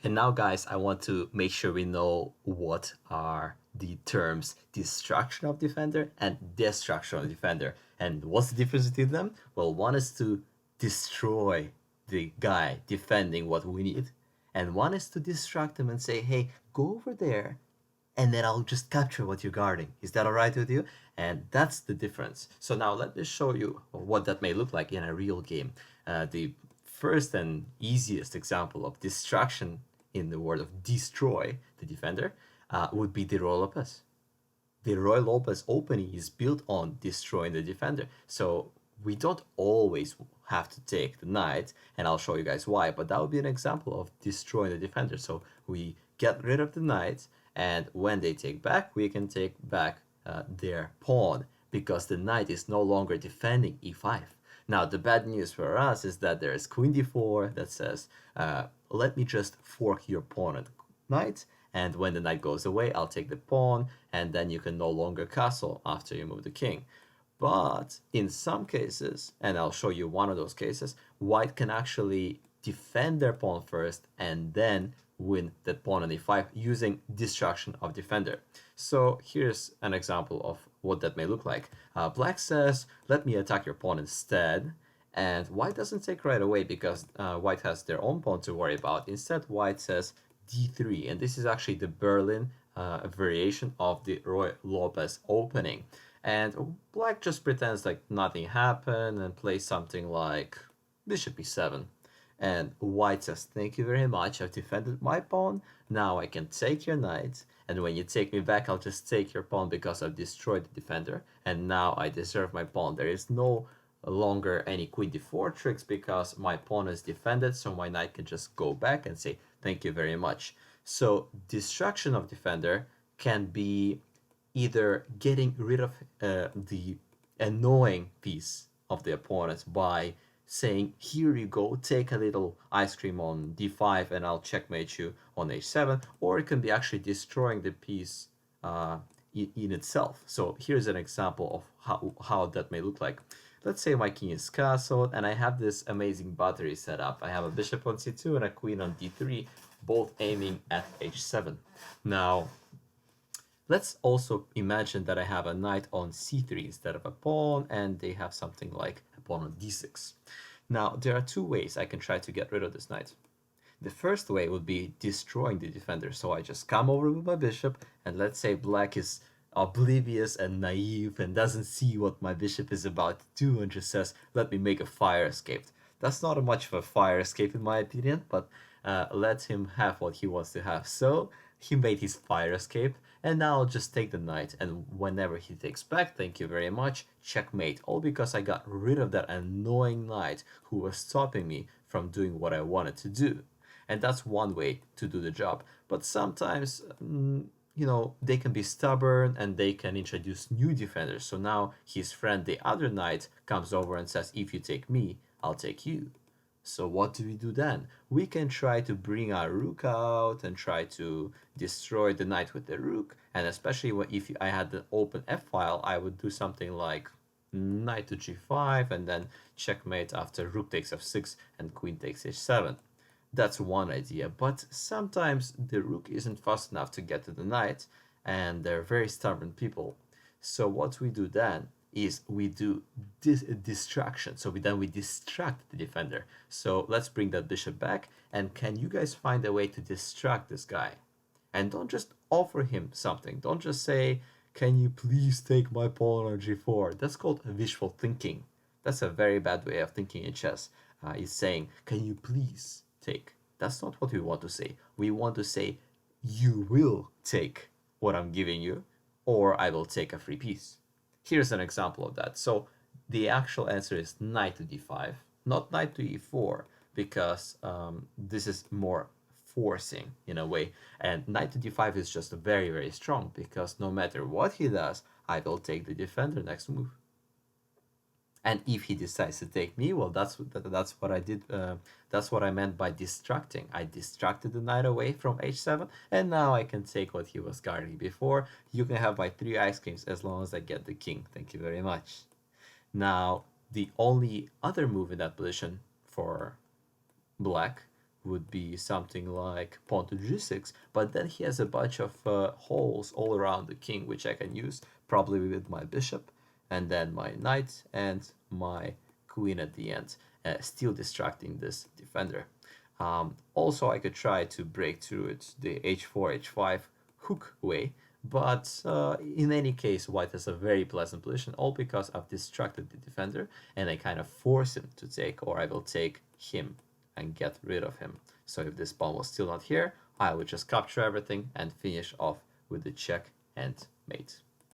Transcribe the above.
And now, guys, I want to make sure we know what are the terms destruction of defender and destruction of defender. And what's the difference between them? Well, one is to destroy the guy defending what we need, and one is to distract him and say, hey, go over there and then I'll just capture what you're guarding. Is that all right with you? And that's the difference. So now let me show you what that may look like in a real game. The first and easiest example of distraction in the word of destroy the defender would be the Roy Lopez. The Roy Lopez opening is built on destroying the defender. So we don't always have to take the knight, and I'll show you guys why, but that would be an example of destroying the defender. So we get rid of the knight, and when they take back, we can take back their pawn because the knight is no longer defending e5. Now, the bad news for us is that there is queen d4 that says, let me just fork your pawn and knight, and when the knight goes away, I'll take the pawn, and then you can no longer castle after you move the king. But in some cases, and I'll show you one of those cases, white can actually defend their pawn first and then win the pawn on e5 using destruction of defender. So here's an example of what that may look like. Black says, let me attack your pawn instead. And white doesn't take right away because white has their own pawn to worry about. Instead, white says d3. And this is actually the Berlin variation of the Roy Lopez opening. And black just pretends like nothing happened and plays something like bishop e7. And white says, thank you very much, I've defended my pawn, now I can take your knight, and when you take me back, I'll just take your pawn because I've destroyed the defender, and now I deserve my pawn. There is no longer any queen d4 tricks because my pawn is defended, so my knight can just go back and say, thank you very much. So destruction of defender can be either getting rid of the annoying piece of the opponent by saying, here you go, take a little ice cream on d5 and I'll checkmate you on h7, or it can be actually destroying the piece in itself. So here's an example of how that may look like. Let's say my king is castled and I have this amazing battery set up. I have a bishop on c2 and a queen on d3, both aiming at h7. Now, let's also imagine that I have a knight on c3 instead of a pawn, and they have something like a pawn on d6. Now, there are two ways I can try to get rid of this knight. The first way would be destroying the defender. So I just come over with my bishop, and let's say black is oblivious and naive and doesn't see what my bishop is about to do and just says, let me make a fire escape. That's not much of a fire escape in my opinion, but let him have what he wants to have. So he made his fire escape, and now I'll just take the knight, and whenever he takes back, thank you very much, checkmate. All because I got rid of that annoying knight who was stopping me from doing what I wanted to do. And that's one way to do the job. But sometimes, they can be stubborn and they can introduce new defenders. So now his friend, the other knight, comes over and says, if you take me, I'll take you. So what do we do then? We can try to bring our rook out and try to destroy the knight with the rook. And especially if I had the open f-file, I would do something like knight to g5 and then checkmate after rook takes f6 and queen takes h7. That's one idea, but sometimes the rook isn't fast enough to get to the knight, and they're very stubborn people. So what we do then is we do distraction. So we distract the defender. So let's bring that bishop back, and can you guys find a way to distract this guy? And don't just offer him something. Don't just say, can you please take my pawn on g4? That's called wishful thinking. That's a very bad way of thinking in chess. Is saying, can you please take? That's not what we want to say. We want to say, you will take what I'm giving you, or I will take a free piece. Here's an example of that. So the actual answer is knight to d5, not knight to e4, because this is more forcing in a way. And knight to d5 is just very, very strong, because no matter what he does, I will take the defender next move. And if he decides to take me, well, that's what I did. That's what I meant by distracting. I distracted the knight away from h7, and now I can take what he was guarding before. You can have my 3 ice creams as long as I get the king. Thank you very much. Now, the only other move in that position for black would be something like pawn to g6, but then he has a bunch of holes all around the king, which I can use probably with my bishop, and then my knight and my queen at the end, still distracting this defender. Also, I could try to break through it the h4, h5 hook way, but in any case, white has a very pleasant position, all because I've distracted the defender and I kind of force him to take, or I will take him and get rid of him. So if this pawn was still not here, I would just capture everything and finish off with the check and mate.